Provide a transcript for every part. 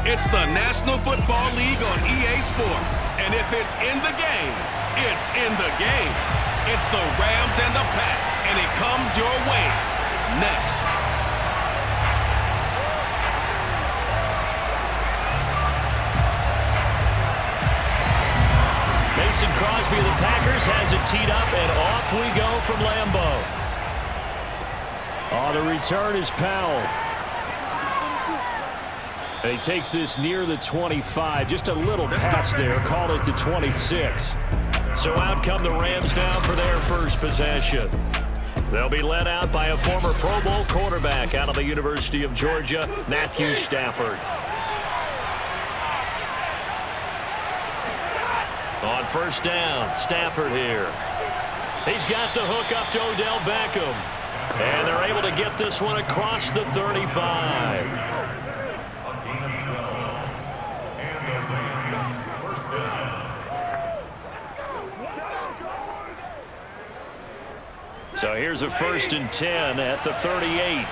It's the National Football League on EA Sports. And if it's in the game, it's in the game. It's the Rams and the Pack, and it comes your way next. Mason Crosby of the Packers has it teed up, and off we go from Lambeau. Oh, the return is Powell. And he takes this near the 25. Just a little pass there. Call it the 26. So out come the Rams now for their first possession. They'll be led out by a former Pro Bowl quarterback out of the University of Georgia, Matthew Stafford. On first down, Stafford here. He's got the hook up to Odell Beckham. And they're able to get this one across the 35. So here's a 1st and 10 at the 38.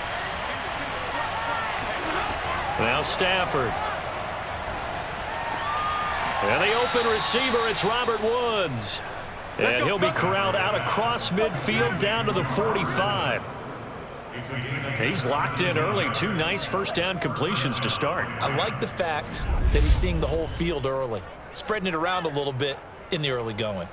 Now Stafford. And the open receiver, it's Robert Woods. And he'll be corralled out across midfield down to the 45. He's locked in early. 2 nice first down completions to start. I like the fact that he's seeing the whole field early, spreading it around a little bit in the early going.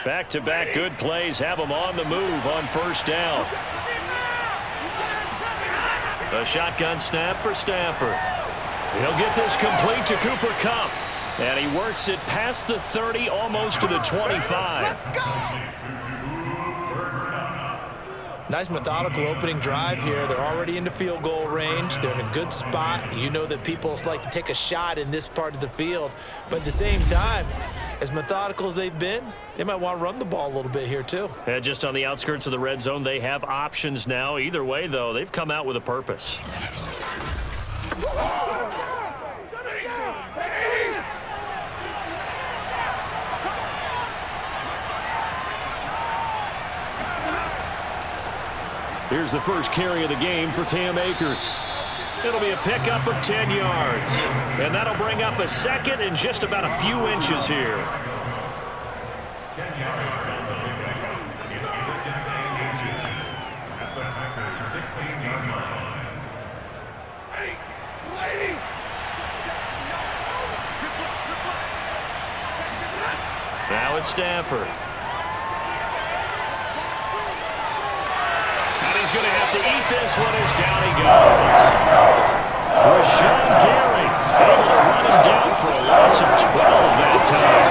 Back-to-back good plays have him on the move on first down. A shotgun snap for Stafford. He'll get this complete to Cooper Kupp. And he works it past the 30, almost to the 25. Let's go! Nice methodical opening drive here. They're already into field goal range. They're in a good spot. You know that people like to take a shot in this part of the field. But at the same time, as methodical as they've been, they might want to run the ball a little bit here too. Yeah, just on the outskirts of the red zone, they have options now. Either way, though, they've come out with a purpose. Here's the first carry of the game for Cam Akers. It'll be a pickup of 10 yards. And that'll bring up a second and just about a few inches here. 10 yards on the pickup. It's 2nd and inches at the Packers' 16-yard line. Now it's Stafford. And he's going to have to eat this one as down he goes. Rashawn Gary able to run him down for a loss of 12 that time.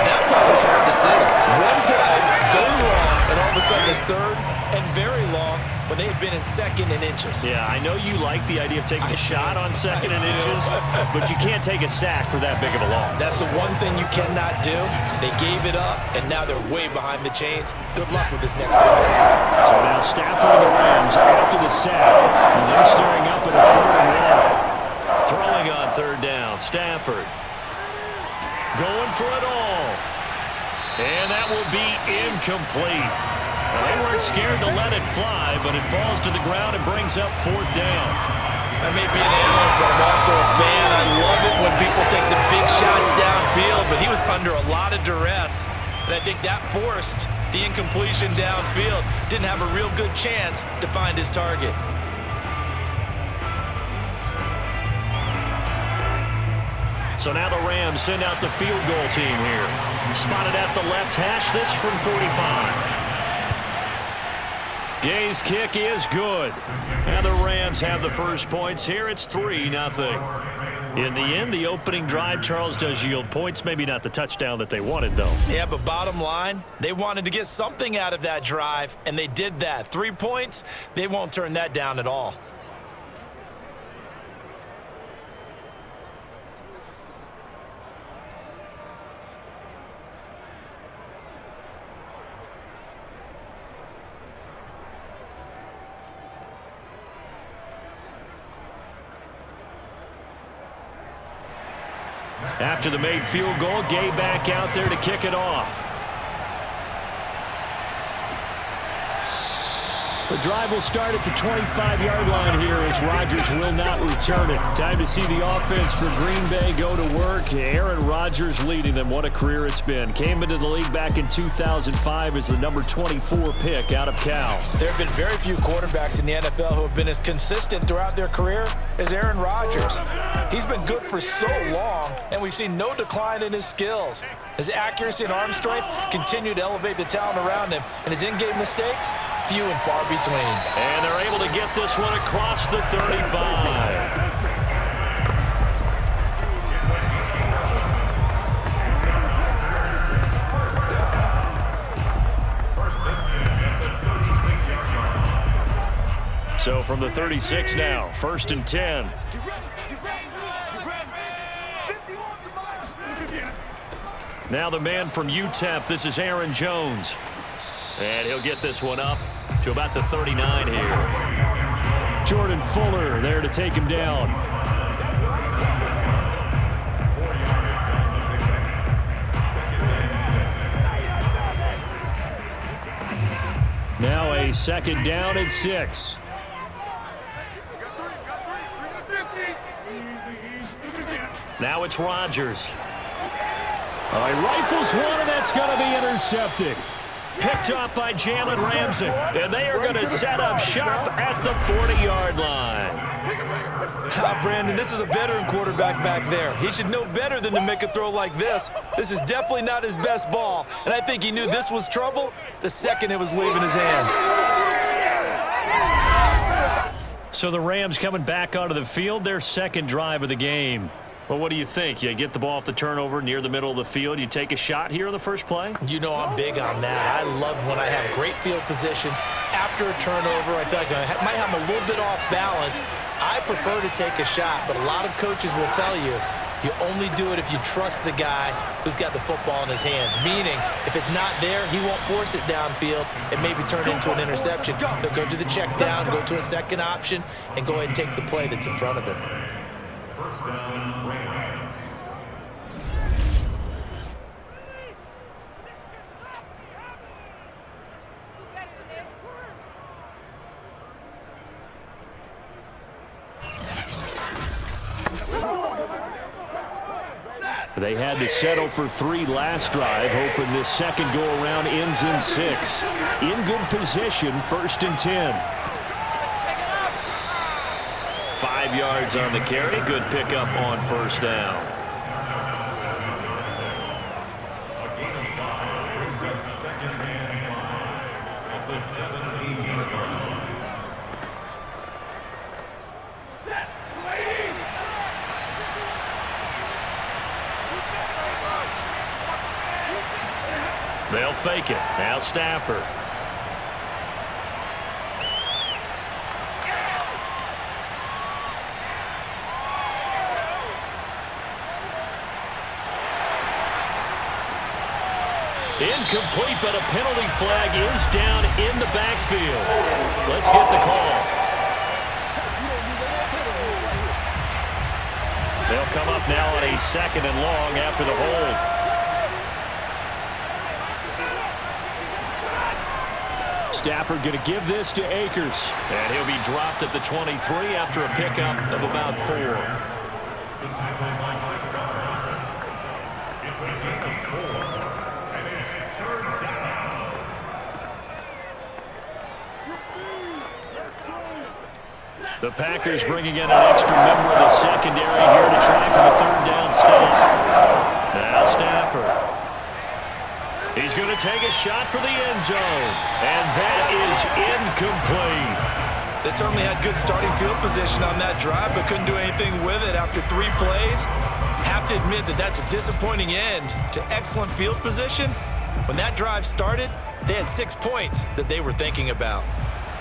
That play was hard to see. One play goes wrong, and all of a sudden it's 3rd and very long when they had been in 2nd and inches. Yeah, I know you like the idea of taking a shot on 2nd and inches, but you can't take a sack for that big of a loss. That's the one thing you cannot do. They gave it up, and now they're way behind the chains. Good luck with this next play. So now Stafford and the Rams after the sack, and they're staring up at a 3rd and 1. Throwing on 3rd down, Stafford. Going for it all. And that will be incomplete. Well, they weren't scared to let it fly, but it falls to the ground and brings up 4th down. I may be an analyst, but I'm also a fan. I love it when people take the big shots downfield, but he was under a lot of duress, and I think that forced the incompletion downfield. Didn't have a real good chance to find his target. So now the Rams send out the field goal team here. Spotted at the left hash, this from 45. Gay's kick is good. And the Rams have the first points here. It's 3-0. In the end, the opening drive, Charles, does yield points. Maybe not the touchdown that they wanted, though. Yeah, but bottom line, they wanted to get something out of that drive, and they did that. 3 points, they won't turn that down at all. After the made field goal, Gay back out there to kick it off. The drive will start at the 25-yard line here as Rodgers will not return it. Time to see the offense for Green Bay go to work. Aaron Rodgers leading them. What a career it's been. Came into the league back in 2005 as the number 24 pick out of Cal. There have been very few quarterbacks in the NFL who have been as consistent throughout their career as Aaron Rodgers. He's been good for so long, and we've seen no decline in his skills. His accuracy and arm strength continue to elevate the talent around him, and his in-game mistakes, few and far between. And they're able to get this one across the 35. So from the 36 now, 1st and 10. Now the man from UTEP, this is Aaron Jones. And he'll get this one up to about the 39 here. Jordan Fuller there to take him down. Now a 2nd down and 6. Now it's Rodgers. All right, rifles one, and that's going to be intercepted. Picked up by Jalen Ramsey, and they are going to set up shop at the 40-yard line. Brandon, this is a veteran quarterback back there. He should know better than to make a throw like this. This is definitely not his best ball, and I think he knew this was trouble the second it was leaving his hand. So the Rams coming back onto the field, their 2nd drive of the game. Well, what do you think? You get the ball off the turnover near the middle of the field. You take a shot here on the first play? You know I'm big on that. I love when I have great field position. After a turnover, I feel like I might have a little bit off balance. I prefer to take a shot, but a lot of coaches will tell you, you only do it if you trust the guy who's got the football in his hands. Meaning, if it's not there, he won't force it downfield and maybe turn it into an interception. He'll go to the check down, go to a second option, and go ahead and take the play that's in front of him. First down, Rams. They had to settle for 3 last drive, hoping this second go-around ends in 6. In good position, 1st and 10. 5 yards on the carry. Good pickup on 1st down. A gain of 5 brings up 2nd and 5 at the 17-yard line. They'll fake it. Now Stafford. Incomplete, but a penalty flag is down in the backfield. Let's get the call. They'll come up now on a 2nd and long after the hold. Stafford going to give this to Akers. And he'll be dropped at the 23 after a pickup of about 4. The tackle by Chris Barnes. It's a gain of 4, and it's 3rd down. The Packers bringing in an extra member of the secondary here to try for the 3rd down stop. Now Stafford. He's going to take a shot for the end zone. And that is incomplete. They certainly had good starting field position on that drive, but couldn't do anything with it after 3 plays. Have to admit that that's a disappointing end to excellent field position. When that drive started, they had 6 points that they were thinking about.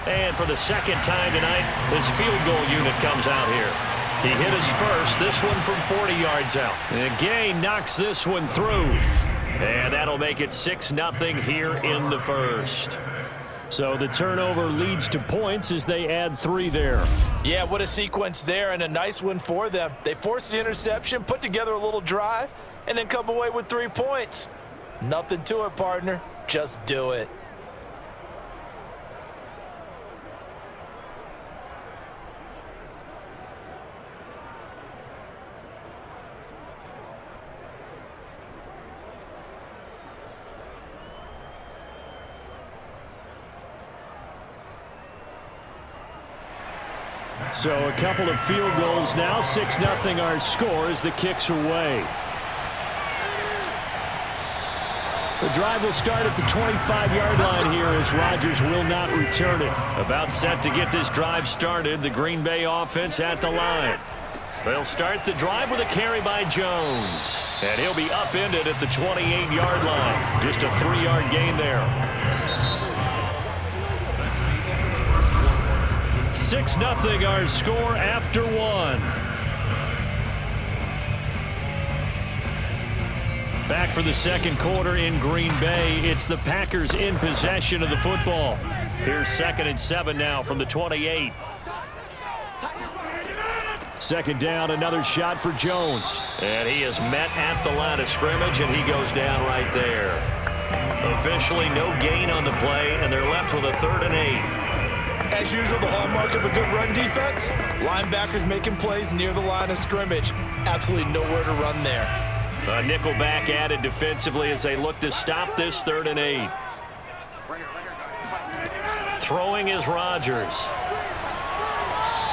And for the 2nd time tonight, his field goal unit comes out here. He hit his first, this one from 40 yards out. And Gay knocks this one through. And that'll make it 6-0 here in the 1st. So the turnover leads to points as they add 3 there. Yeah, what a sequence there, and a nice one for them. They forced the interception, put together a little drive, and then come away with 3 points. Nothing to it, partner. Just do it. So a couple of field goals now. 6-0 our score as the kicks are away. The drive will start at the 25-yard line here as Rodgers will not return it. About set to get this drive started. The Green Bay offense at the line. They'll start the drive with a carry by Jones. And he'll be upended at the 28-yard line. Just a 3-yard gain there. 6-0 our score after one. Back for the second quarter in Green Bay. It's the Packers in possession of the football. Here's 2nd and 7 now from the 28. Second down, another shot for Jones. And he is met at the line of scrimmage, and he goes down right there. Officially no gain on the play, and they're left with a 3rd and 8. As usual, the hallmark of a good run defense, linebackers making plays near the line of scrimmage. Absolutely nowhere to run there. A nickel back added defensively as they look to stop this 3rd and 8. Throwing is Rodgers.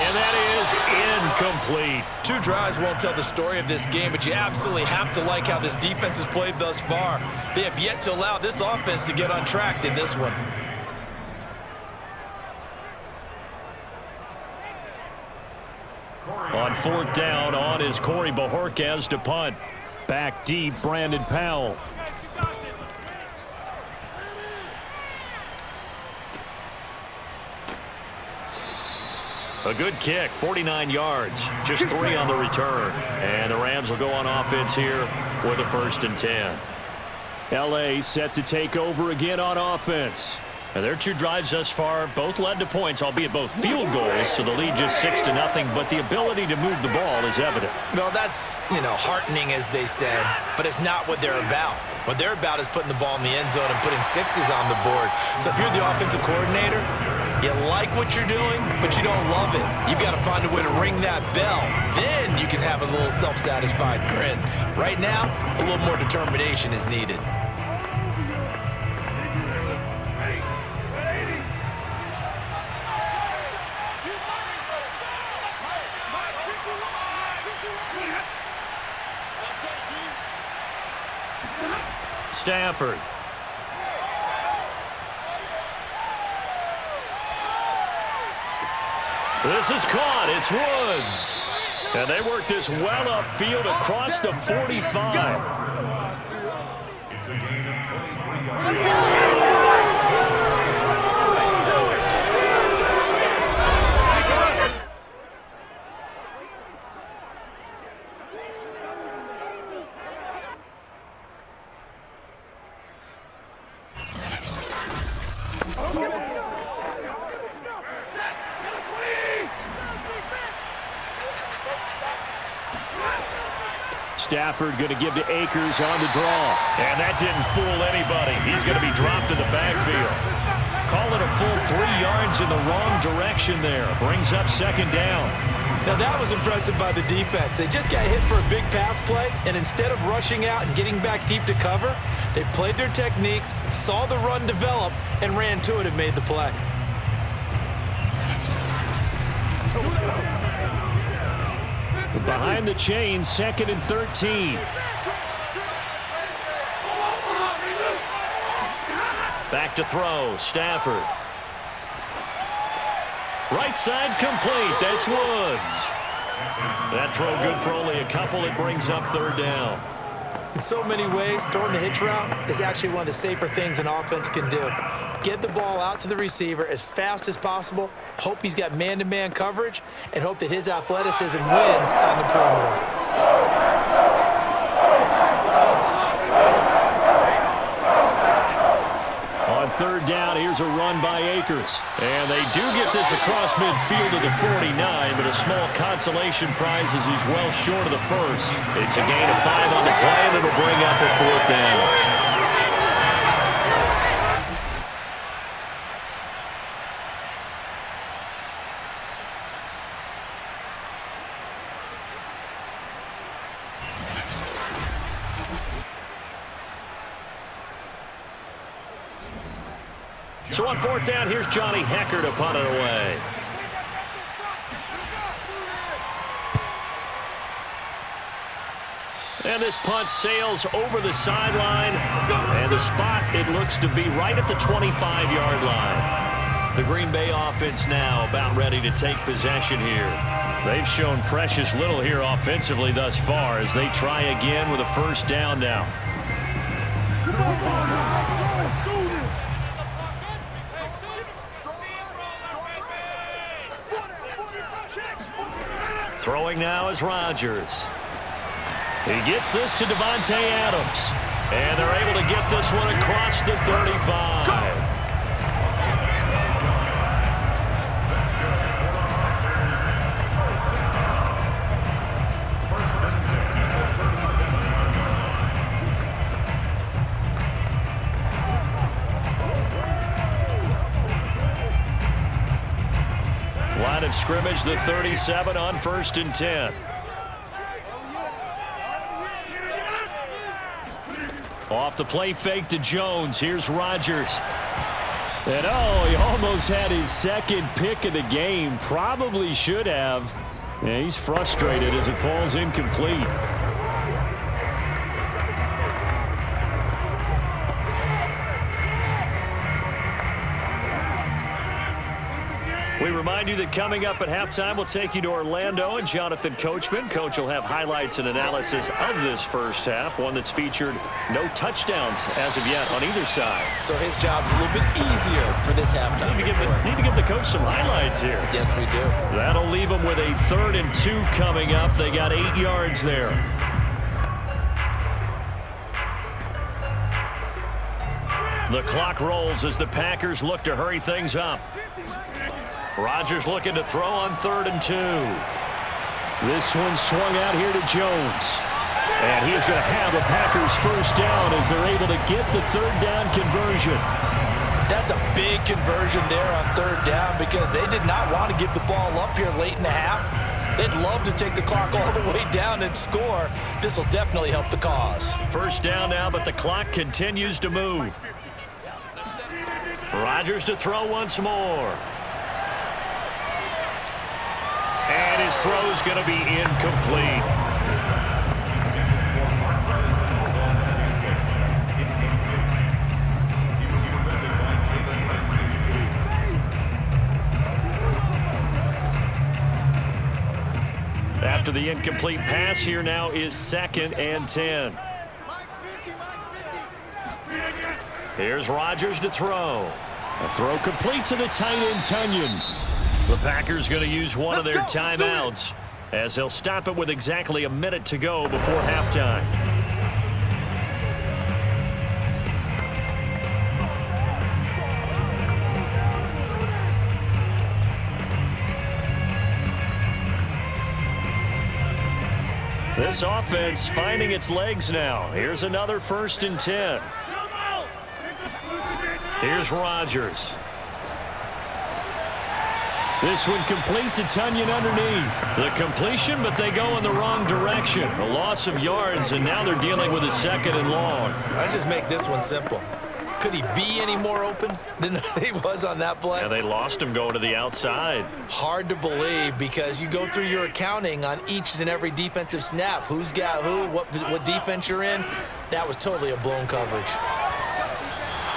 And that is incomplete. 2 drives won't tell the story of this game, but you absolutely have to like how this defense has played thus far. They have yet to allow this offense to get untracked in this one. On 4th down, on is Corey Bojorquez to punt. Back deep, Brandon Powell. A good kick, 49 yards, just 3 on the return. And the Rams will go on offense here with a 1st and 10. L.A. set to take over again on offense. And their 2 drives thus far both led to points, albeit both field goals, so the lead just 6-0, but the ability to move the ball is evident. Well, that's, heartening, as they say, but it's not what they're about. What they're about is putting the ball in the end zone and putting 6s on the board. So if you're the offensive coordinator, you like what you're doing, but you don't love it. You've got to find a way to ring that bell. Then you can have a little self-satisfied grin. Right now, a little more determination is needed. Stafford. This is caught. It's Woods. And they work this well upfield across the 45. It's a gain of 23 yards. Stafford going to give to Akers on the draw. And that didn't fool anybody. He's going to be dropped in the backfield. Call it a full 3 yards in the wrong direction there. Brings up 2nd down. Now that was impressive by the defense. They just got hit for a big pass play, and instead of rushing out and getting back deep to cover, they played their techniques, saw the run develop, and ran to it and made the play. Behind the chains, 2nd and 13. Back to throw, Stafford. Right side complete, that's Woods. That throw good for only a couple. It brings up 3rd down. In so many ways, throwing the hitch route is actually one of the safer things an offense can do. Get the ball out to the receiver as fast as possible, hope he's got man-to-man coverage, and hope that his athleticism wins on the perimeter. On 3rd down, here's a run by Akers. And they do get this across midfield to the 49, but a small consolation prize as he's well short of the 1st. It's a gain of 5 on the play, and it'll bring up a 4th down. So on 4th down, here's Johnny Hecker to punt it away. And this punt sails over the sideline. And the spot, it looks to be right at the 25-yard line. The Green Bay offense now about ready to take possession here. They've shown precious little here offensively thus far as they try again with a first down now. Throwing now is Rodgers. He gets this to Devontae Adams. And they're able to get this one across the 35. Line of scrimmage, the 37 on 1st and 10. Off the play fake to Jones. Here's Rodgers. And oh, he almost had his second pick of the game. Probably should have. Yeah, he's frustrated as it falls incomplete. We remind you that coming up at halftime, we'll take you to Orlando and Jonathan Coachman. Coach will have highlights and analysis of this first half, one that's featured no touchdowns as of yet on either side. So his job's a little bit easier for this halftime. Need to give the coach some highlights here. Yes, we do. That'll leave them with a 3rd and 2 coming up. They got 8 yards there. The clock rolls as the Packers look to hurry things up. Rodgers looking to throw on 3rd and 2. This one swung out here to Jones. And he is going to have a Packers first down as they're able to get the 3rd down conversion. That's a big conversion there on 3rd down because they did not want to give the ball up here late in the half. They'd love to take the clock all the way down and score. This will definitely help the cause. First down now, but the clock continues to move. Rodgers to throw once more. And his throw's going to be incomplete. After the incomplete pass, here now is 2nd and 10. Here's Rodgers to throw. A throw complete to the tight end, Tunyon. The Packers going to use one of their timeouts as they'll stop it with exactly a minute to go before halftime. This offense finding its legs now. Here's another 1st and 10. Here's Rodgers. This one complete to Tunyon underneath. The completion, but they go in the wrong direction. A loss of yards, and now they're dealing with a 2nd and long. Let's just make this one simple. Could he be any more open than he was on that play? Yeah, they lost him going to the outside. Hard to believe because you go through your accounting on each and every defensive snap. Who's got who, what defense you're in. That was totally a blown coverage.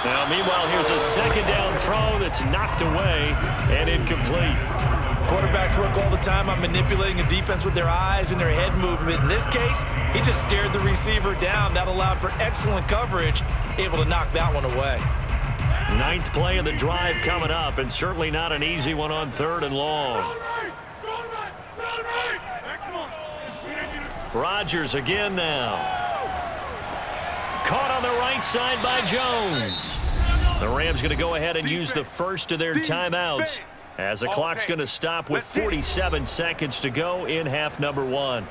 Now, meanwhile, here's a 2nd down throw that's knocked away and incomplete. Quarterbacks work all the time on manipulating a defense with their eyes and their head movement. In this case, he just stared the receiver down. That allowed for excellent coverage, able to knock that one away. 9th play of the drive coming up, and certainly not an easy one on 3rd and long. Rodgers again now. Caught on the right side by Jones. The Rams going to go ahead and use the first of their timeouts as the clock's going to stop with 47 seconds to go in half number 1.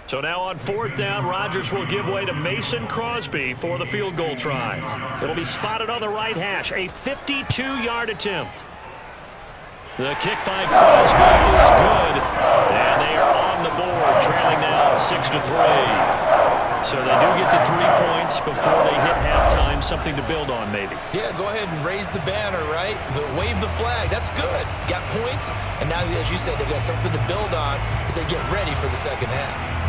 So now on 4th down, Rodgers will give way to Mason Crosby for the field goal try. It'll be spotted on the right hash, a 52-yard attempt. The kick by Crosby is good, and they are on the board, trailing now 6-3. So they do get the 3 points before they hit halftime, something to build on maybe. Yeah, go ahead and raise the banner, right? Wave the flag. That's good. Got points, and now, as you said, they've got something to build on as they get ready for the second half.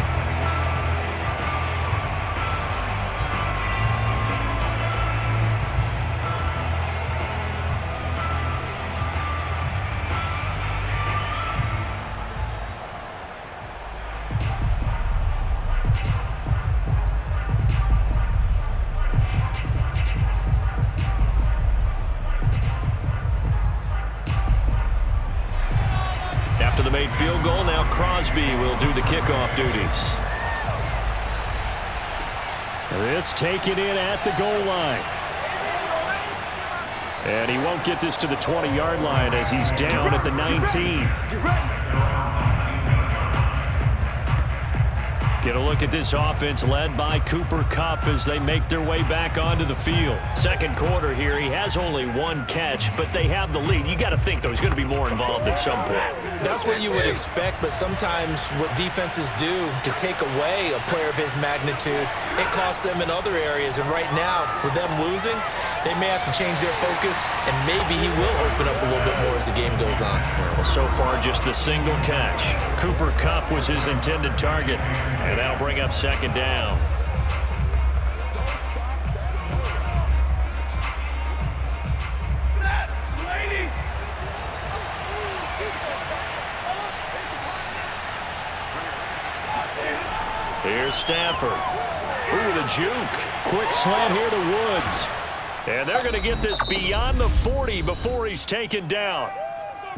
After the made field goal, now Crosby will do the kickoff duties. This taken in at the goal line. And he won't get this to the 20-yard line as he's down at the 19. Get a look at this offense led by Cooper Kupp as they make their way back onto the field. Second quarter here, he has only 1 catch, but they have the lead. You got to think, though, he's going to be more involved at some point. That's what you would expect, but sometimes what defenses do to take away a player of his magnitude, it costs them in other areas. And right now, with them losing, they may have to change their focus, and maybe he will open up a little bit more as the game goes on. Well, so far, just the single catch. Cooper Kupp was his intended target, and that'll bring up second down. Here's Stafford. Ooh, the juke. Quick slant here to Woods. And they're going to get this beyond the 40 before he's taken down.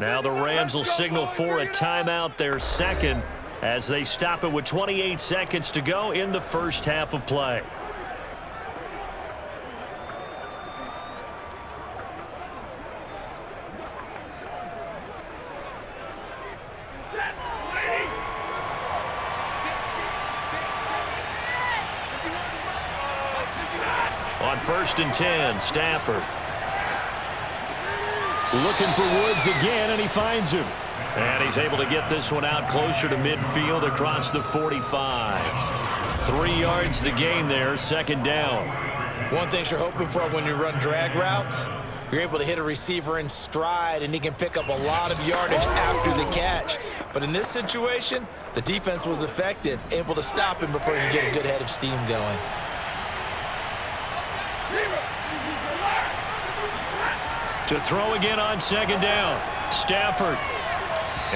Now the Rams will signal for a timeout, their second, as they stop it with 28 seconds to go in the first half of play. On 1st and 10, Stafford. Looking for Woods again, and he finds him. And he's able to get this one out closer to midfield across the 45. 3 yards the gain there, second down. One thing you're hoping for when you run drag routes, you're able to hit a receiver in stride, and he can pick up a lot of yardage after the catch. But in this situation, the defense was effective, able to stop him before he could get a good head of steam going. To throw again on second down, Stafford.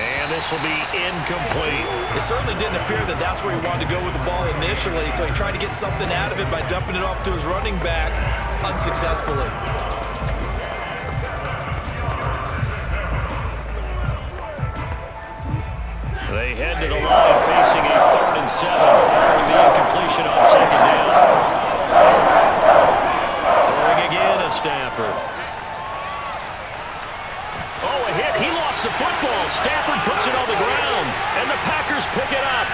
And this will be incomplete. It certainly didn't appear that that's where he wanted to go with the ball initially, so he tried to get something out of it by dumping it off to his running back unsuccessfully. They head to the line facing a 3rd and 7 following the incompletion on second down. Throwing again to Stafford. Oh, a hit. He lost the football. Stafford puts it on the ground, and the Packers pick it up.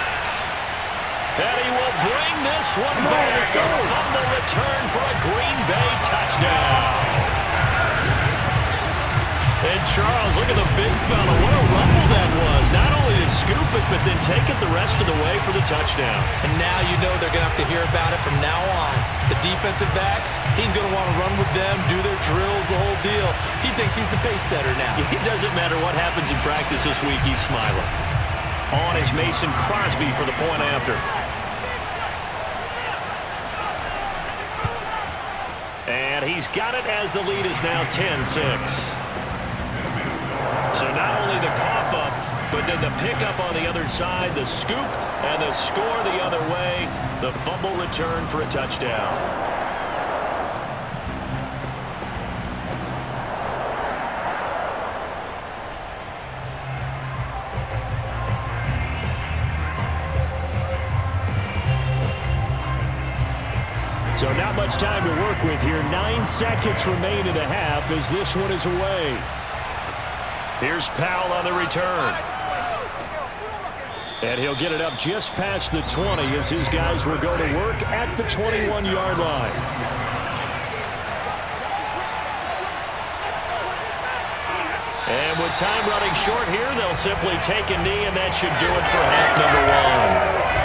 And he will bring this one back. A fumble return for a Green Bay touchdown. And Charles, look at the big fella. What a rumble that was. Not only to scoop it, but then take it the rest of the way for the touchdown. And now you know they're going to have to hear about it from now on. The defensive backs, he's going to want to run with them, do their drills, the whole deal. He thinks he's the pace setter now. It doesn't matter what happens in practice this week, he's smiling. On is Mason Crosby for the point after. And he's got it as the lead is now 10-6. So not only the cough up, but then the pickup on the other side, the scoop, and the score the other way, the fumble return for a touchdown. So not much time to work with here. 9 seconds remain in the half as this one is away. Here's Powell on the return. And he'll get it up just past the 20 as his guys will go to work at the 21-yard line. And with time running short here, they'll simply take a knee, and that should do it for half number 1.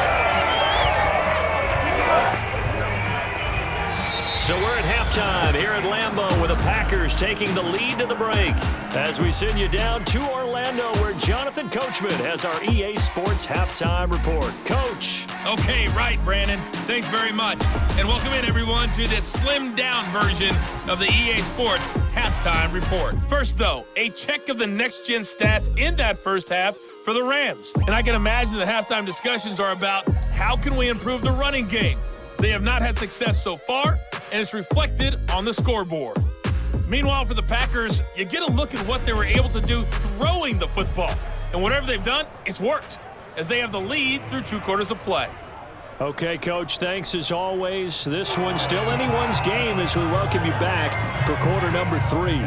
halftime here at Lambeau with the Packers taking the lead to the break. As we send you down to Orlando where Jonathan Coachman has our EA Sports Halftime Report. Coach. Okay, right, Brandon. Thanks very much. And welcome in, everyone, to this slimmed-down version of the EA Sports Halftime Report. First, though, a check of the next-gen stats in that first half for the Rams. And I can imagine the halftime discussions are about how can we improve the running game. They have not had success so far, and it's reflected on the scoreboard. Meanwhile, for the Packers, you get a look at what they were able to do throwing the football. And whatever they've done, it's worked, as they have the lead through 2 quarters of play. Okay, Coach, thanks as always. This one's still anyone's game as we welcome you back for quarter number 3.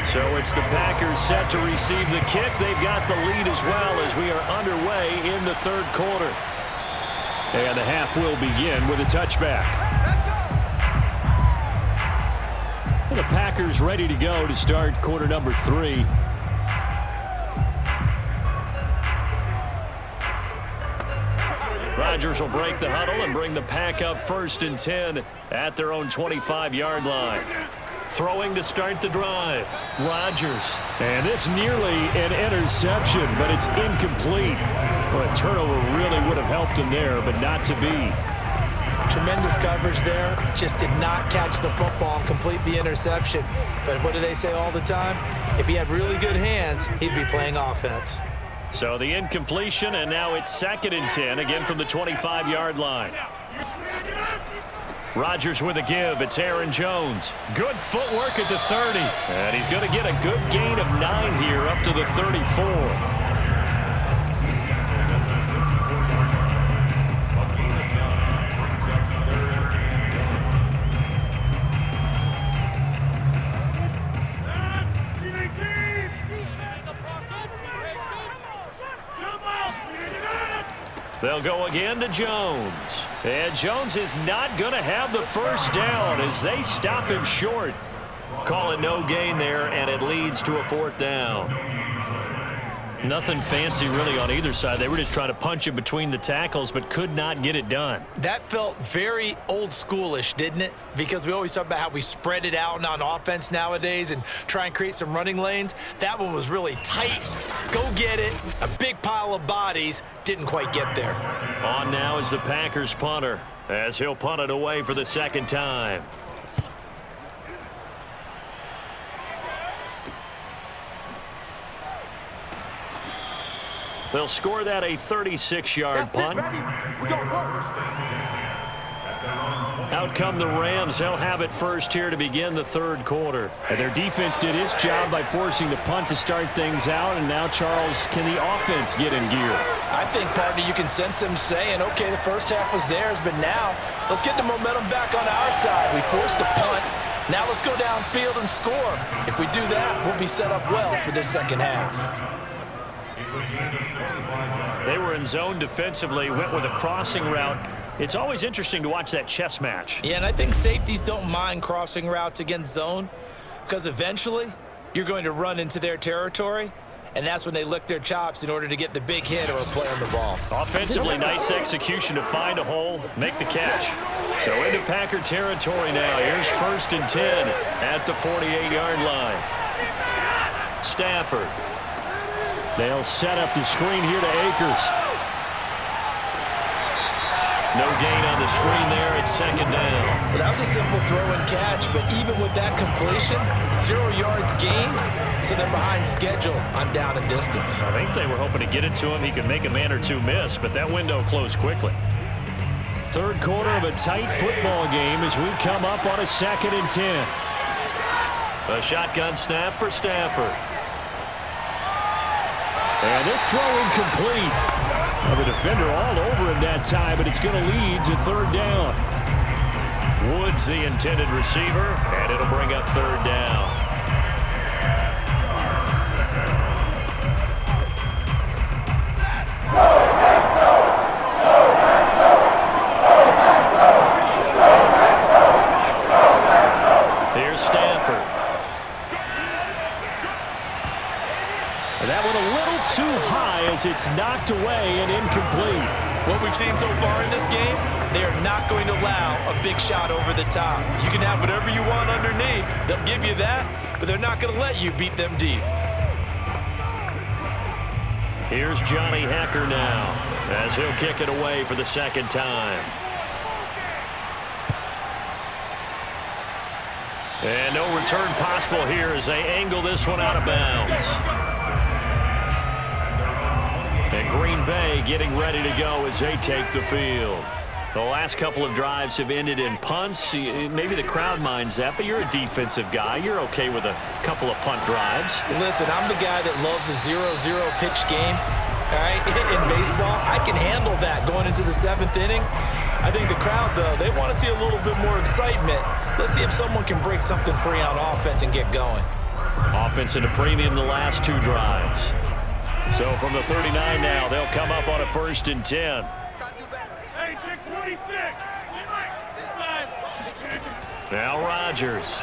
So it's the Packers set to receive the kick. They've got the lead as well as we are underway in the 3rd quarter. And the half will begin with a touchback. And the Packers ready to go to start quarter number 3. Rodgers will break the huddle and bring the Pack up 1st and 10 at their own 25-yard line. Throwing to start the drive. Rodgers. And this nearly an interception, but it's incomplete. Well, a turnover really would have helped him there, but not to be. Tremendous coverage there. Just did not catch the football and complete the interception. But what do they say all the time? If he had really good hands, he'd be playing offense. So the incompletion, and now it's 2nd and 10, again from the 25-yard line. Rodgers with a give. It's Aaron Jones. Good footwork at the 30. And he's going to get a good gain of 9 here up to the 34. They'll go again to Jones. And Jones is not going to have the first down as they stop him short. Call it no gain there, and it leads to a 4th down. Nothing fancy really on either side. They were just trying to punch him between the tackles, but could not get it done. That felt very old schoolish, didn't it? Because we always talk about how we spread it out on offense nowadays and try and create some running lanes. That one was really tight. Go get it. A big pile of bodies. Didn't quite get there. On now is the Packers punter as he'll punt it away for the 2nd time. They'll score that a 36-yard punt. Out come the Rams. They'll have it first here to begin the 3rd quarter. And their defense did its job by forcing the punt to start things out. And now, Charles, can the offense get in gear? I think, partner, you can sense them saying, okay, the first half was theirs, but now let's get the momentum back on our side. We forced a punt. Now let's go downfield and score. If we do that, we'll be set up well for this 2nd half. They were in zone defensively, went with a crossing route. It's always interesting to watch that chess match. Yeah, and I think safeties don't mind crossing routes against zone because eventually you're going to run into their territory, and that's when they lick their chops in order to get the big hit or a play on the ball. Offensively, nice execution to find a hole, make the catch. So into Packer territory now. Here's 1st and 10 at the 48-yard line. Stafford. They'll set up the screen here to Akers. No gain on the screen there at 2nd down. Well, that was a simple throw and catch, but even with that completion, 0 yards gained, so they're behind schedule on down and distance. I think they were hoping to get it to him. He could make a man or two miss, but that window closed quickly. 3rd quarter of a tight football game as we come up on a 2nd and 10. A shotgun snap for Stafford. And this throw incomplete. Well, the defender all over him that time, but it's going to lead to 3rd down. Woods, the intended receiver, and it'll bring up third down. Here's Stafford. That one a little too high as it's knocked away and incomplete. What we've seen so far in this game, they are not going to allow a big shot over the top. You can have whatever you want underneath. They'll give you that, but they're not going to let you beat them deep. Here's Johnny Hacker now as he'll kick it away for the second time. And no return possible here as they angle this one out of bounds. And Green Bay getting ready to go as they take the field. The last couple of drives have ended in punts. Maybe the crowd minds that, but you're a defensive guy. You're okay with a couple of punt drives. Listen, I'm the guy that loves a 0-0 pitch game. All right, in baseball, I can handle that going into the 7th inning. I think the crowd, though, they want to see a little bit more excitement. Let's see if someone can break something free on offense and get going. Offense at a premium the last 2 drives. So from the 39 now, they'll come up on a 1st and 10. Hey, take 26. Now Rodgers.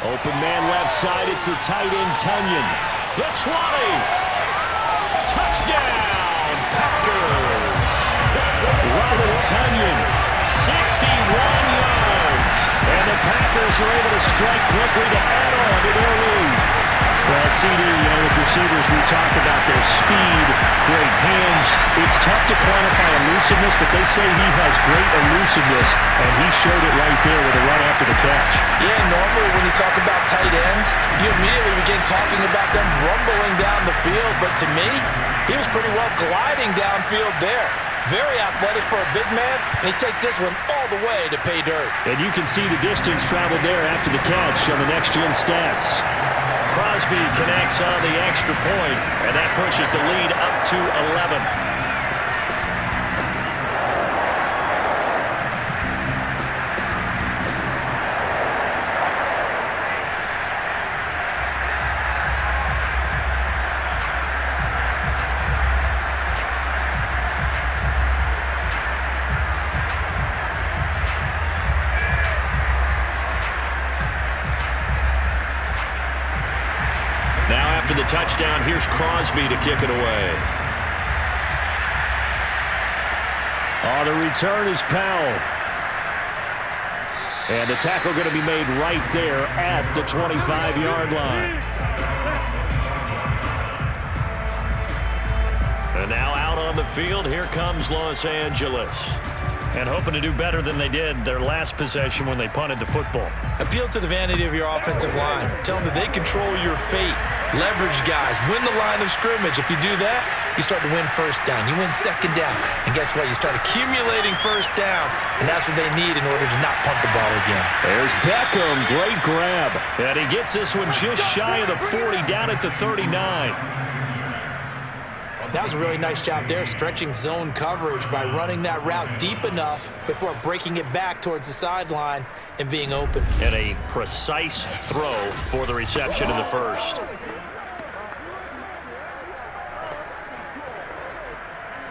Open man left side. It's the tight end, Tunyon. The 20. Touchdown, Packers. Robert Tunyon, 61 yards. And the Packers are able to strike quickly to add on to their lead. Well, CD, with receivers, we talk about their speed, great hands. It's tough to quantify elusiveness, but they say he has great elusiveness, and he showed it right there with a run after the catch. Yeah, normally when you talk about tight ends, you immediately begin talking about them rumbling down the field, but to me, he was pretty well gliding downfield there. Very athletic for a big man, and he takes this one all the way to pay dirt. And you can see the distance traveled there after the catch on the next-gen stats. Crosby connects on the extra point, and that pushes the lead up to 11. After the touchdown, here's Crosby to kick it away. Oh, the return is Powell. And the tackle going to be made right there at the 25-yard line. And now out on the field, here comes Los Angeles. And hoping to do better than they did their last possession when they punted the football. Appeal to the vanity of your offensive line. Tell them that they control your fate. Leverage guys. Win the line of scrimmage. If you do that, you start to win first down. You win second down. And guess what? You start accumulating first downs. And that's what they need in order to not punt the ball again. There's Beckham. Great grab. And he gets this one just shy of the 40, down at the 39. That was a really nice job there, stretching zone coverage by running that route deep enough before breaking it back towards the sideline and being open. And a precise throw for the reception in the first.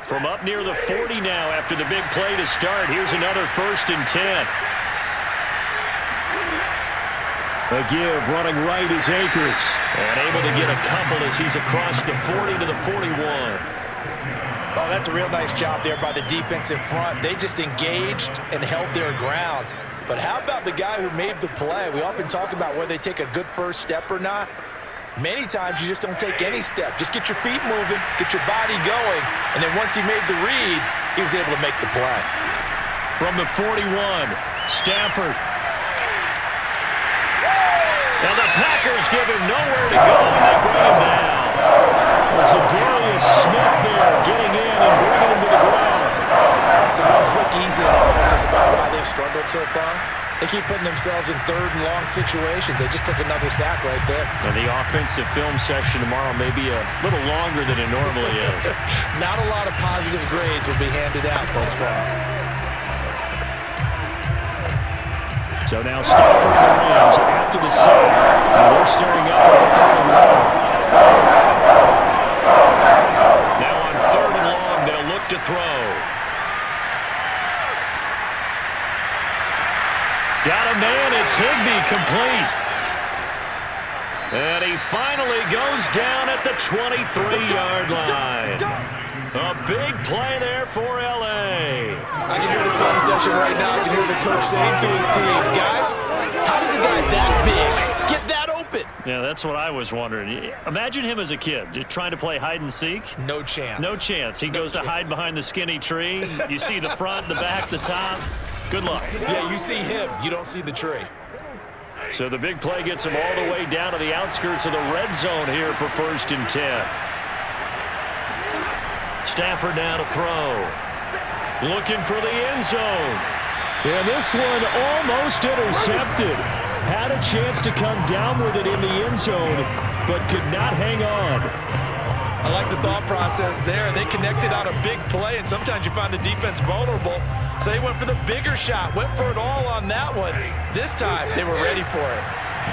From up near the 40 now after the big play to start, here's another 1st and 10. A give, running right is Akers. And able to get a couple as he's across the 40 to the 41. Oh, that's a real nice job there by the defensive front. They just engaged and held their ground. But how about the guy who made the play? We often talk about whether they take a good first step or not. Many times you just don't take any step. Just get your feet moving, get your body going, and then once he made the read, he was able to make the play. From the 41, Stafford. And the Packers give him nowhere to go, and they bring him down. There's a Darius Smith there getting in and bringing him to the ground. Some quick, easy analysis about why they've struggled so far. They keep putting themselves in 3rd and long situations. They just took another sack right there. And the offensive film session tomorrow may be a little longer than it normally is. Not a lot of positive grades will be handed out thus far. So now Stafford and the Rams after the sack. And they're staring up at a 3rd and long. Now on 3rd and long, they'll look to throw. Got a man, it's Higbee, complete. And he finally goes down at the 23-yard line. A big play there for L.A. I can hear the film session right now. I can hear the coach saying to his team, guys, how does a guy that big get that open? Yeah, that's what I was wondering. Imagine him as a kid, just trying to play hide and seek. No chance. No chance. He goes to hide behind the skinny tree. You see the front, the back, the top. Good luck. Yeah, you see him. You don't see the tree. So the big play gets him all the way down to the outskirts of the red zone here for 1st and 10. Stafford now to throw. Looking for the end zone. And this one almost intercepted. Had a chance to come down with it in the end zone, but could not hang on. I like the thought process there. They connected on a big play, and sometimes you find the defense vulnerable. So they went for the bigger shot, went for it all on that one. This time, they were ready for it.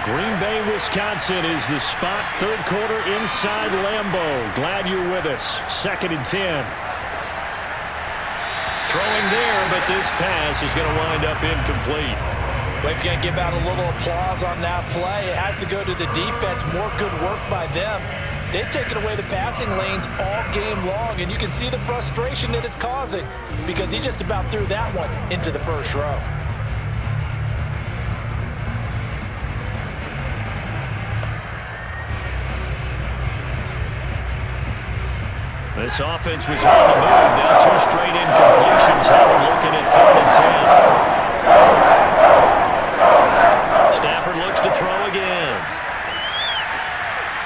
Green Bay, Wisconsin is the spot. 3rd quarter inside Lambeau. Glad you're with us. 2nd and 10. Throwing there, but this pass is going to wind up incomplete. We're going to give out a little applause on that play. It has to go to the defense. More good work by them. They've taken away the passing lanes all game long, and you can see the frustration that it's causing because he just about threw that one into the 1st row. This offense was on the move. Now 2 straight incompletions. Have them looking at 3rd and 10. Stafford looks to throw again.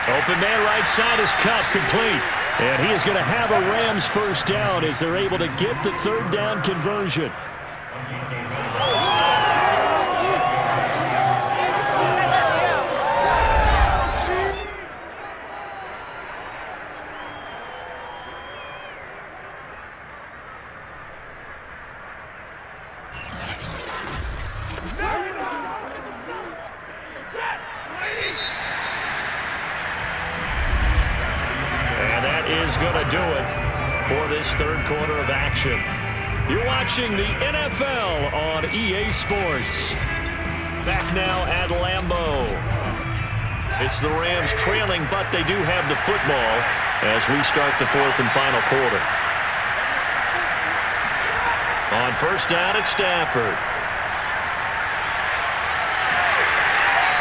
Open man right side is cut, complete. And he is going to have a Rams 1st down as they're able to get the 3rd down conversion. Going to do it for this 3rd quarter of action. You're watching the NFL on EA Sports. Back now at Lambeau. It's the Rams trailing, but they do have the football as we start the 4th and final quarter. On 1st down, it's Stafford.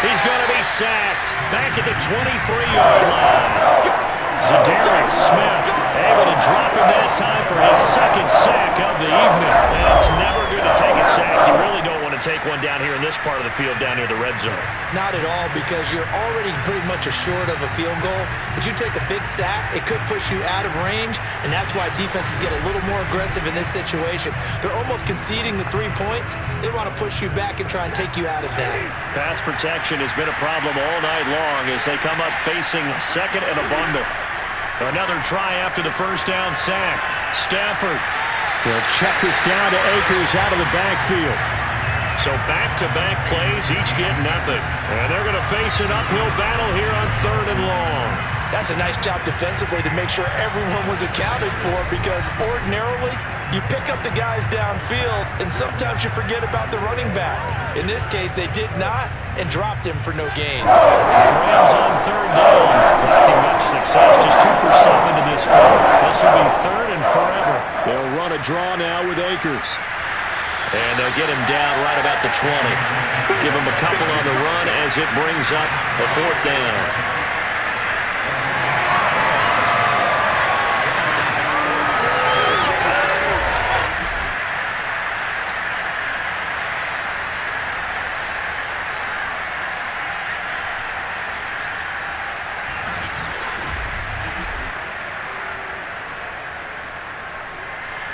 He's going to be sacked back at the 23-yard line. Zadarius Smith able to drop him that time for his 2nd sack of the evening. And it's never good to take a sack. You really don't want to take one down here in this part of the field down near the red zone. Not at all, because you're already pretty much assured of a field goal. But you take a big sack, it could push you out of range, and that's why defenses get a little more aggressive in this situation. They're almost conceding the 3 points. They want to push you back and try and take you out of that. Pass protection has been a problem all night long as they come up facing 2nd and a bundle. Another try after the 1st down sack. Stafford will check this down to Akers out of the backfield. So back-to-back plays, each get nothing. And they're going to face an uphill battle here on 3rd and long. That's a nice job defensively to make sure everyone was accounted for, because ordinarily you pick up the guys downfield and sometimes you forget about the running back. In this case, they did not and dropped him for no gain. The Rams on 3rd down. Lacking much success, just 2 for 7 to this point. This will be 3rd and forever. They'll run a draw now with Akers. And they'll get him down right about the 20. Give him a couple on the run as it brings up a 4th down.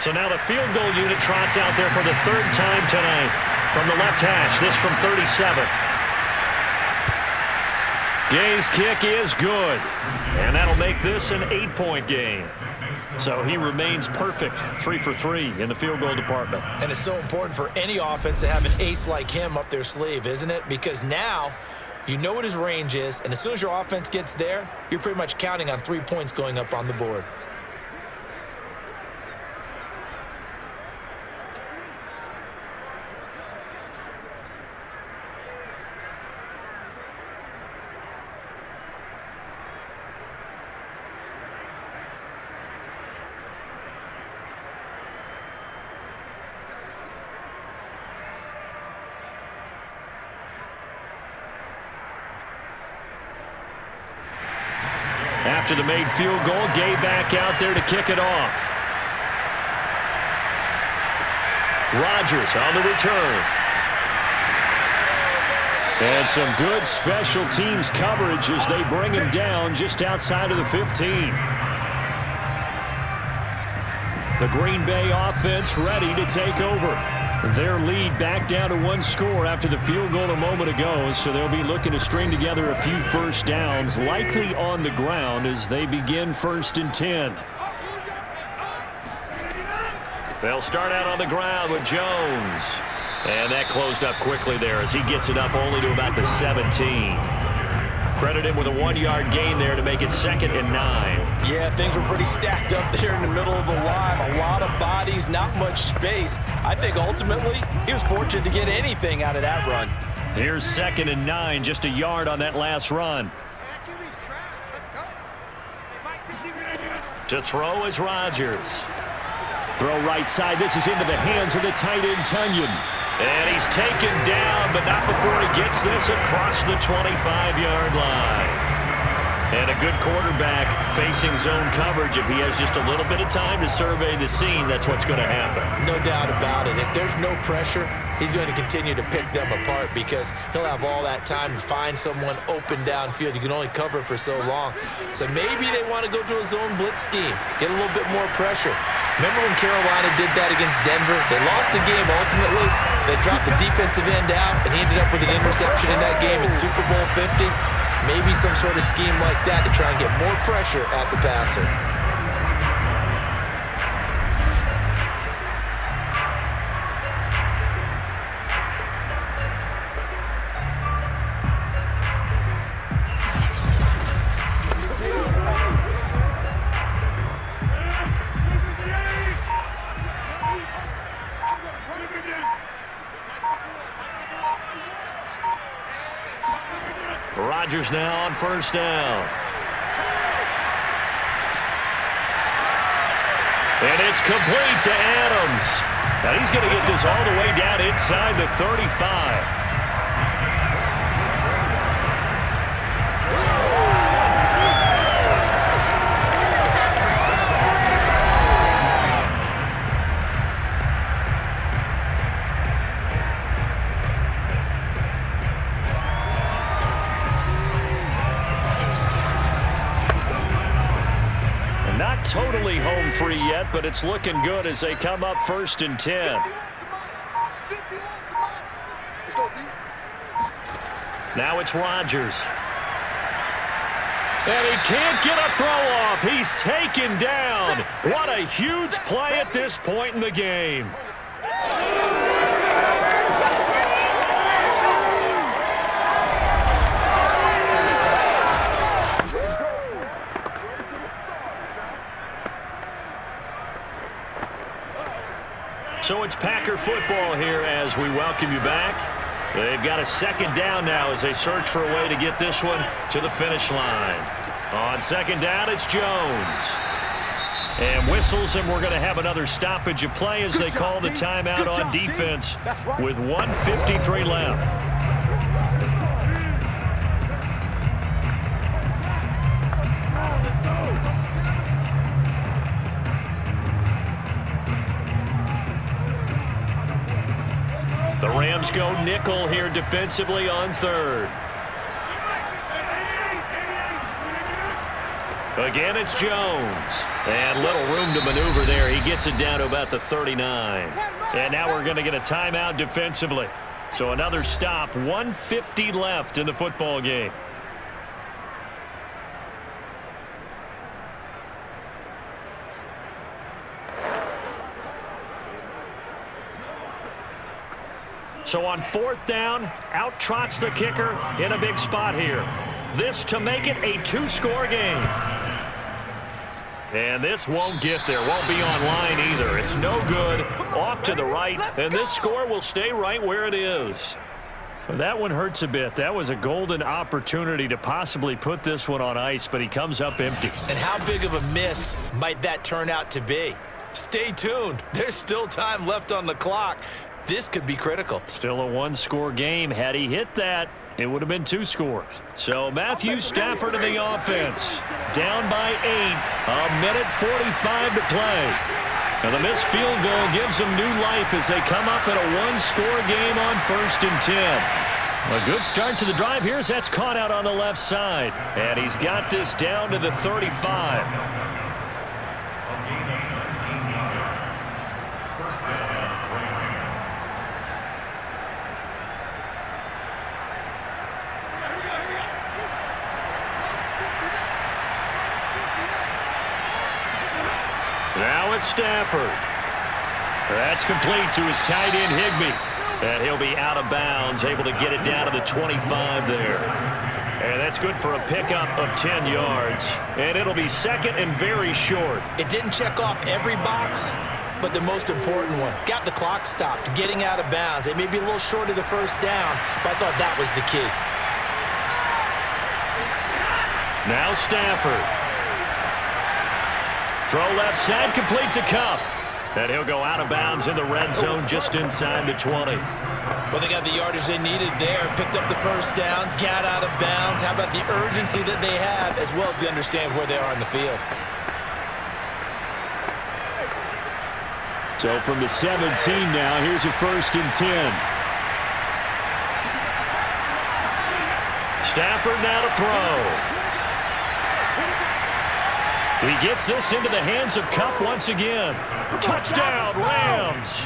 So now the field goal unit trots out there for the 3rd time tonight. From the left hash, this from 37. Gay's kick is good, and that'll make this an 8-point game. So he remains perfect, 3 for 3 in the field goal department. And it's so important for any offense to have an ace like him up their sleeve, isn't it? Because now you know what his range is, and as soon as your offense gets there, you're pretty much counting on 3 points going up on the board. After the made field goal, Gay back out there to kick it off. Rodgers on the return. And some good special teams coverage as they bring him down just outside of the 15. The Green Bay offense ready to take over. Their lead back down to 1 score after the field goal a moment ago, so they'll be looking to string together a few first downs, likely on the ground as they begin 1st and 10. They'll start out on the ground with Jones. And that closed up quickly there as he gets it up only to about the 17. Credit him with a 1-yard gain there to make it 2nd and 9. Yeah, things were pretty stacked up there in the middle of the line. A lot of bodies, not much space. I think ultimately he was fortunate to get anything out of that run. Here's 2nd and 9, just a yard on that last run. To throw is Rodgers. Throw right side. This is into the hands of the tight end, Tunyon. And he's taken down, but not before he gets this across the 25-yard line. And a good quarterback facing zone coverage. If he has just a little bit of time to survey the scene, that's what's going to happen. No doubt about it. If there's no pressure, he's going to continue to pick them apart because he'll have all that time to find someone open downfield. You can only cover for so long. So maybe they want to go to a zone blitz scheme, get a little bit more pressure. Remember when Carolina did that against Denver? They lost the game ultimately. They dropped the defensive end out, and he ended up with an interception in that game in Super Bowl 50. Maybe some sort of scheme like that to try and get more pressure at the passer. Rodgers now on 1st down. And it's complete to Adams. Now he's going to get this all the way down inside the 35. Not totally home free yet, but it's looking good as they come up 1st and 10. Now it's Rodgers. And he can't get a throw off. He's taken down. What a huge play at this point in the game. So it's Packer football here as we welcome you back. They've got a 2nd down now as they search for a way to get this one to the finish line. On 2nd down, it's Jones. And whistles, and we're going to have another stoppage of play as they call the timeout on defense with 1:53 left. The Rams go nickel here defensively on 3rd. Again, it's Jones. And little room to maneuver there. He gets it down to about the 39. And now we're going to get a timeout defensively. So another stop, 1:50 left in the football game. So on 4th down, out trots the kicker in a big spot here. This to make it a 2-score game. And this won't get there, won't be online either. It's no good, off to the right, and this score will stay right where it is. That one hurts a bit. That was a golden opportunity to possibly put this one on ice, but he comes up empty. And how big of a miss might that turn out to be? Stay tuned. There's still time left on the clock. This could be critical. Still a 1-score game. Had he hit that, it would have been 2 scores. So Matthew Stafford in the offense. Down by 8. 1:45 to play. And the missed field goal gives them new life as they come up in a 1-score game on 1st and 10. A good start to the drive here as that's caught out on the left side. And he's got this down to the 35. Now it's Stafford. That's complete to his tight end, Higbee. And he'll be out of bounds, able to get it down to the 25 there. And that's good for a pickup of 10 yards. And it'll be 2nd and very short. It didn't check off every box, but the most important one. Got the clock stopped, getting out of bounds. It may be a little short of the 1st down, but I thought that was the key. Now Stafford. Throw left side, complete to Kupp. And he'll go out of bounds in the red zone just inside the 20. Well, they got the yardage they needed there. Picked up the 1st down, got out of bounds. How about the urgency that they have, as well as they understand where they are in the field. So from the 17 now, here's a 1st and 10. Stafford now to throw. He gets this into the hands of Kupp once again. Touchdown, Rams!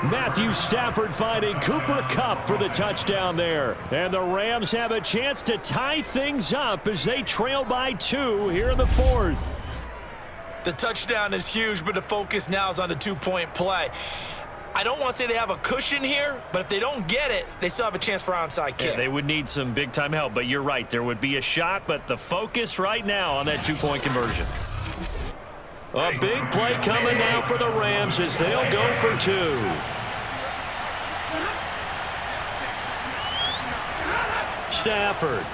Matthew Stafford finding Cooper Kupp for the touchdown there. And the Rams have a chance to tie things up as they trail by 2 here in the 4th. The touchdown is huge, but the focus now is on the 2-point play. I don't want to say they have a cushion here, but if they don't get it, they still have a chance for onside kick. Yeah, they would need some big-time help, but you're right. There would be a shot, but the focus right now on that 2-point conversion. A big play coming now for the Rams as they'll go for 2. Stafford.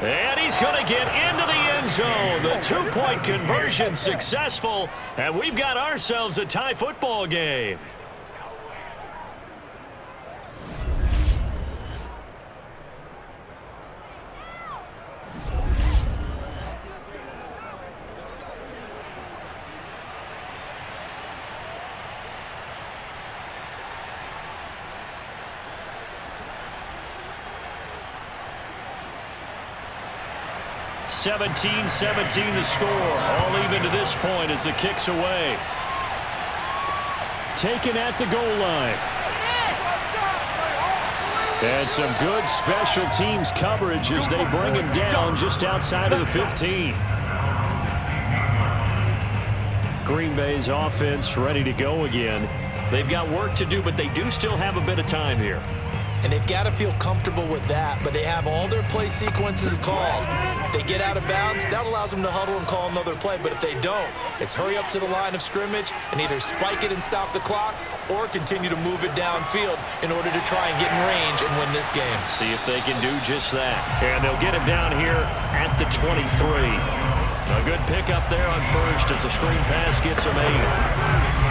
And he's going to get into the end zone. The 2-point conversion successful, and we've got ourselves a tie football game. (17-17) the score. All even to this point as the kick's away. Taken at the goal line. And some good special teams coverage as they bring him down just outside of the 15. Green Bay's offense ready to go again. They've got work to do, but they do still have a bit of time here. And they've got to feel comfortable with that, but they have all their play sequences called. If they get out of bounds, that allows them to huddle and call another play, but if they don't, it's hurry up to the line of scrimmage and either spike it and stop the clock or continue to move it downfield in order to try and get in range and win this game. See if they can do just that. And they'll get him down here at the 23. A good pickup there on 1st as the screen pass gets him 8.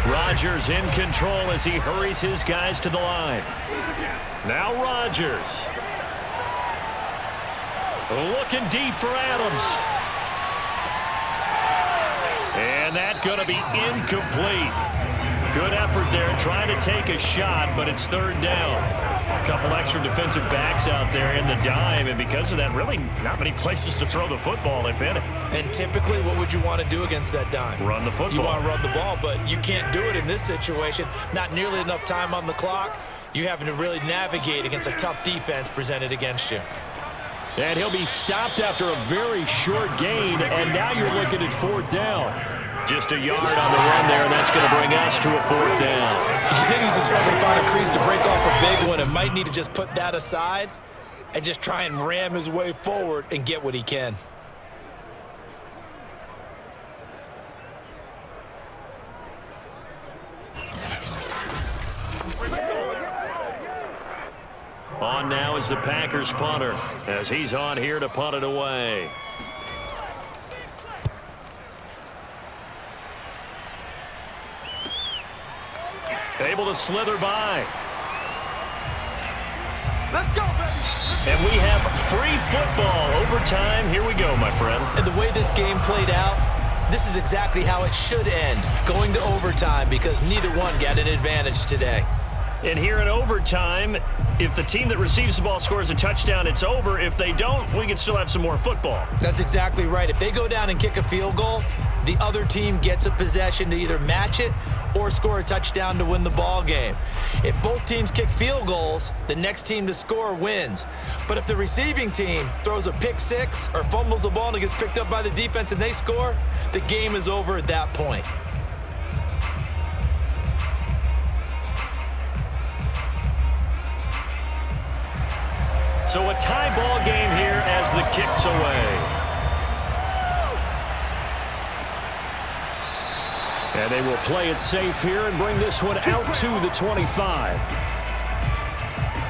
Rodgers in control as he hurries his guys to the line. Now Rodgers. Looking deep for Adams. And that's going to be incomplete. Good effort there trying to take a shot, but it's 3rd down. A couple extra defensive backs out there in the dime, and because of that, really not many places to throw the football, if any. And typically, what would you want to do against that dime? Run the football. You want to run the ball, but you can't do it in this situation. Not nearly enough time on the clock. You having to really navigate against a tough defense presented against you. And he'll be stopped after a very short gain, and now you're looking at 4th down. Just a yard on the run there, and that's going to bring us to a 4th down. He continues to struggle to find a crease to break off a big one and might need to just put that aside and just try and ram his way forward and get what he can. On now is the Packers punter, as he's on here to punt it away. Able to slither by. Let's go, baby. And we have free football. Overtime. Here we go, my friend. And the way this game played out, this is exactly how it should end, going to overtime, because neither one got an advantage today. And here in overtime, if the team that receives the ball scores a touchdown, it's over. If they don't, we can still have some more football. That's exactly right. If they go down and kick a field goal, the other team gets a possession to either match it or score a touchdown to win the ball game. If both teams kick field goals, the next team to score wins. But if the receiving team throws a pick six or fumbles the ball and it gets picked up by the defense and they score, the game is over at that point. So a tie ball game here as the kick's away. And they will play it safe here and bring this one out to the 25.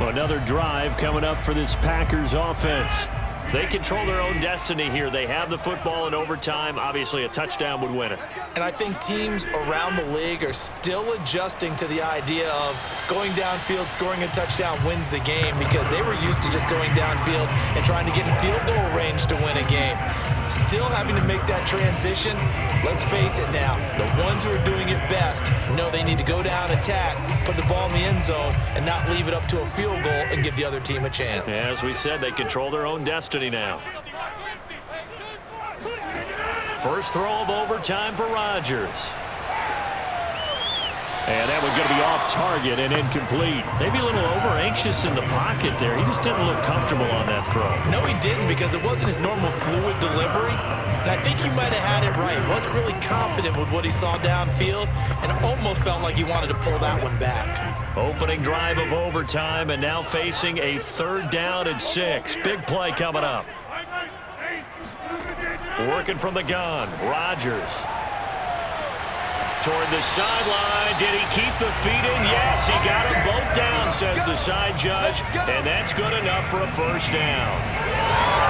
Another drive coming up for this Packers offense. They control their own destiny here. They have the football in overtime. Obviously, a touchdown would win it. And I think teams around the league are still adjusting to the idea of going downfield, scoring a touchdown wins the game, because they were used to just going downfield and trying to get in field goal range to win a game. Still having to make that transition. Let's face it now, the ones who are doing it best know they need to go down, attack, put the ball in the end zone, and not leave it up to a field goal and give the other team a chance. As we said, they control their own destiny now. First throw of overtime for Rodgers. And that one's going to be off target and incomplete. Maybe a little over-anxious in the pocket there. He just didn't look comfortable on that throw. No, he didn't, because it wasn't his normal fluid delivery. And I think he might have had it right. He wasn't really confident with what he saw downfield and almost felt like he wanted to pull that one back. Opening drive of overtime and now facing a 3rd down and 6. Big play coming up. Working from the gun, Rodgers. Toward the sideline. Did he keep the feet in? Yes, he got them both down, says the side judge. And that's good enough for a 1st down.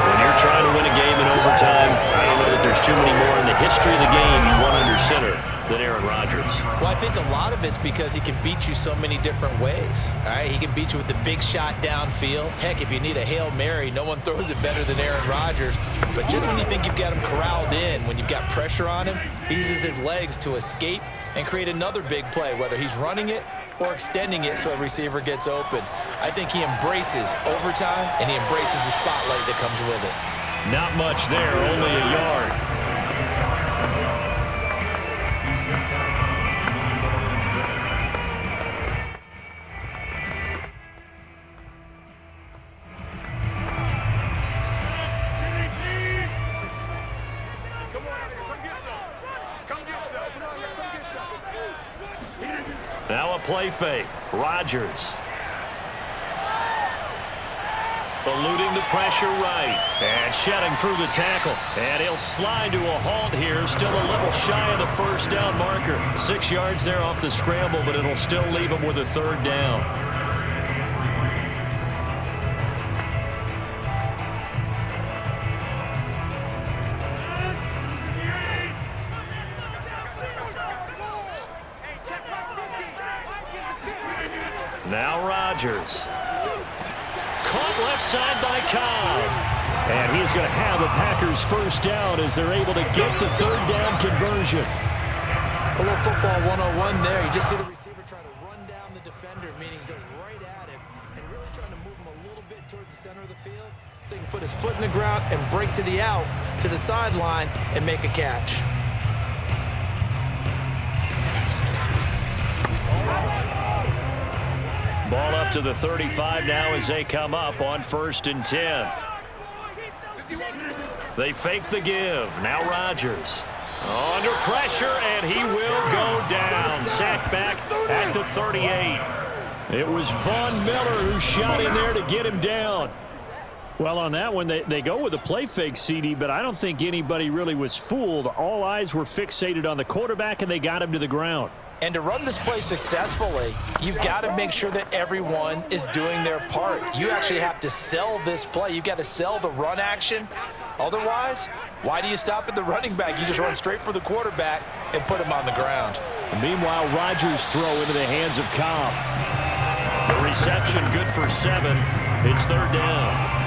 When you're trying to win a game in overtime, I don't know that there's too many more in the history of the game you want under center than Aaron Rodgers. Well, I think a lot of it's because he can beat you so many different ways. All right, he can beat you with the big shot downfield. Heck, if you need a Hail Mary, no one throws it better than Aaron Rodgers. But just when you think you've got him corralled in, when you've got pressure on him, he uses his legs to escape and create another big play, whether he's running it or extending it so a receiver gets open. I think he embraces overtime, and he embraces the spotlight that comes with it. Not much there, only a yard. Now a play fake. Rodgers. Eluding the pressure right. And shedding through the tackle. And he'll slide to a halt here. Still a little shy of the 1st down marker. 6 yards there off the scramble, but it'll still leave him with a 3rd down. Now Rodgers. Caught left side by Cobb. And he's going to have a Packers 1st down as they're able to get the 3rd down conversion. A little football 101 there. You just see the receiver try to run down the defender, meaning he goes right at him and really trying to move him a little bit towards the center of the field so he can put his foot in the ground and break to the out, to the sideline, and make a catch. Ball up to the 35 now as they come up on 1st and 10. They fake the give. Now Rodgers. Under pressure, and he will go down. Sacked back at the 38. It was Von Miller who shot in there to get him down. Well, on that one, they go with a play fake, CD, but I don't think anybody really was fooled. All eyes were fixated on the quarterback, and they got him to the ground. And to run this play successfully, you've got to make sure that everyone is doing their part. You actually have to sell this play. You've got to sell the run action. Otherwise, why do you stop at the running back? You just run straight for the quarterback and put him on the ground. And meanwhile, Rodgers' throw into the hands of Cobb. The reception good for 7. It's third down.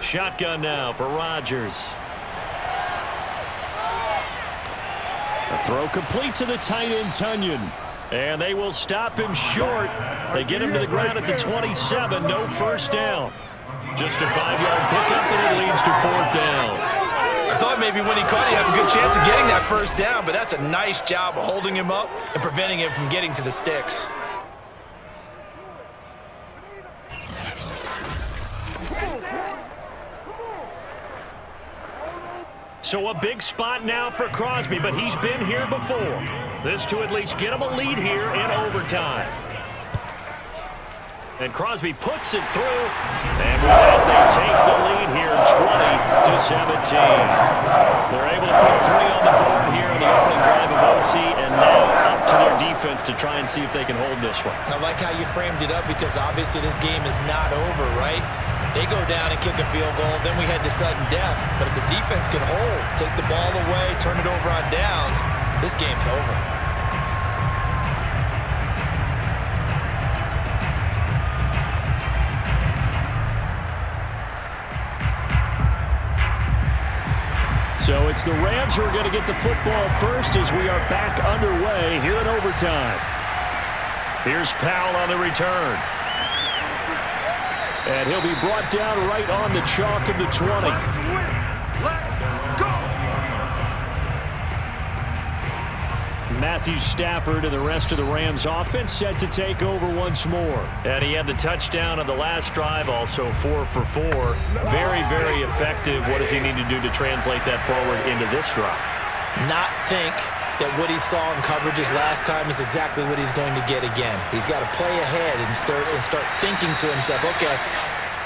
Shotgun now for Rodgers. A throw complete to the tight end, Tunyon. And they will stop him short. They get him to the ground at the 27. No first down. Just a 5-yard pickup, and it leads to fourth down. I thought maybe when he caught, he had a good chance of getting that first down, but that's a nice job of holding him up and preventing him from getting to the sticks. So a big spot now for Crosby, but he's been here before. This to at least get him a lead here in overtime. And Crosby puts it through, and with that, they take the lead here, 20-17. They're able to put 3 on the board here on the opening drive of OT, and now up to their defense to try and see if they can hold this one. I like how you framed it up because obviously this game is not over, right? They go down and kick a field goal, then we head to sudden death. But if the defense can hold, take the ball away, turn it over on downs, this game's over. So it's the Rams who are going to get the football first as we are back underway here in overtime. Here's Powell on the return. And he'll be brought down right on the chalk of the 20. Matthew Stafford and the rest of the Rams offense set to take over once more. And he had the touchdown on the last drive, also 4 for 4. Very, very effective. What does he need to do to translate that forward into this drive? Not think that what he saw in coverages last time is exactly what he's going to get again. He's got to play ahead and start thinking to himself, okay,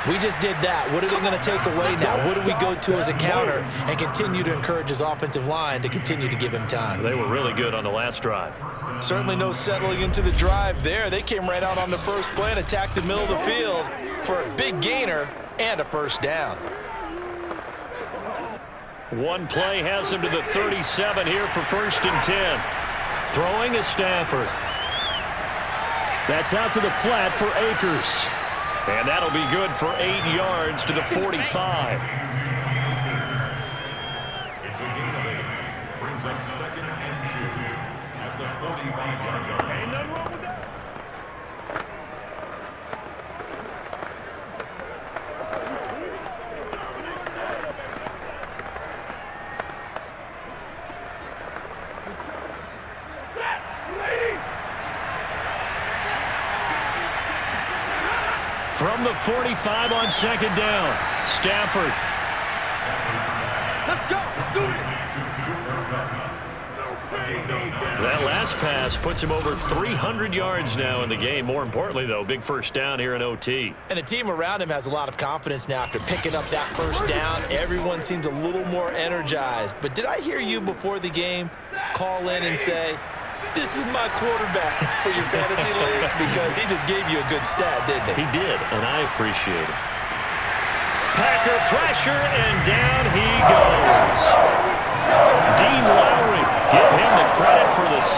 we just did that. What are they going to take away now? What do we go to as a counter? And continue to encourage his offensive line to continue to give him time. They were really good on the last drive. Certainly no settling into the drive there. They came right out on the first play and attacked the middle of the field for a big gainer and a first down. One play has him to the 37 here for 1st and 10. Throwing is Stafford. That's out to the flat for Akers. And that'll be good for 8 yards to the 45. It's a gain of 8. Brings up 2nd and 2 at the 45-yard line. Ain't nothing wrong with that. From the 45 on 2nd down, Stafford. Let's go. Let's do this. That last pass puts him over 300 yards now in the game. More importantly, though, big first down here in OT. And the team around him has a lot of confidence now after picking up that first down. Everyone seems a little more energized. But did I hear you before the game call in and say, this is my quarterback for your fantasy league? Because he just gave you a good stat, didn't he? He did, and I appreciate it. Packer pressure, and down he goes. Dean Lowry, give him the credit for the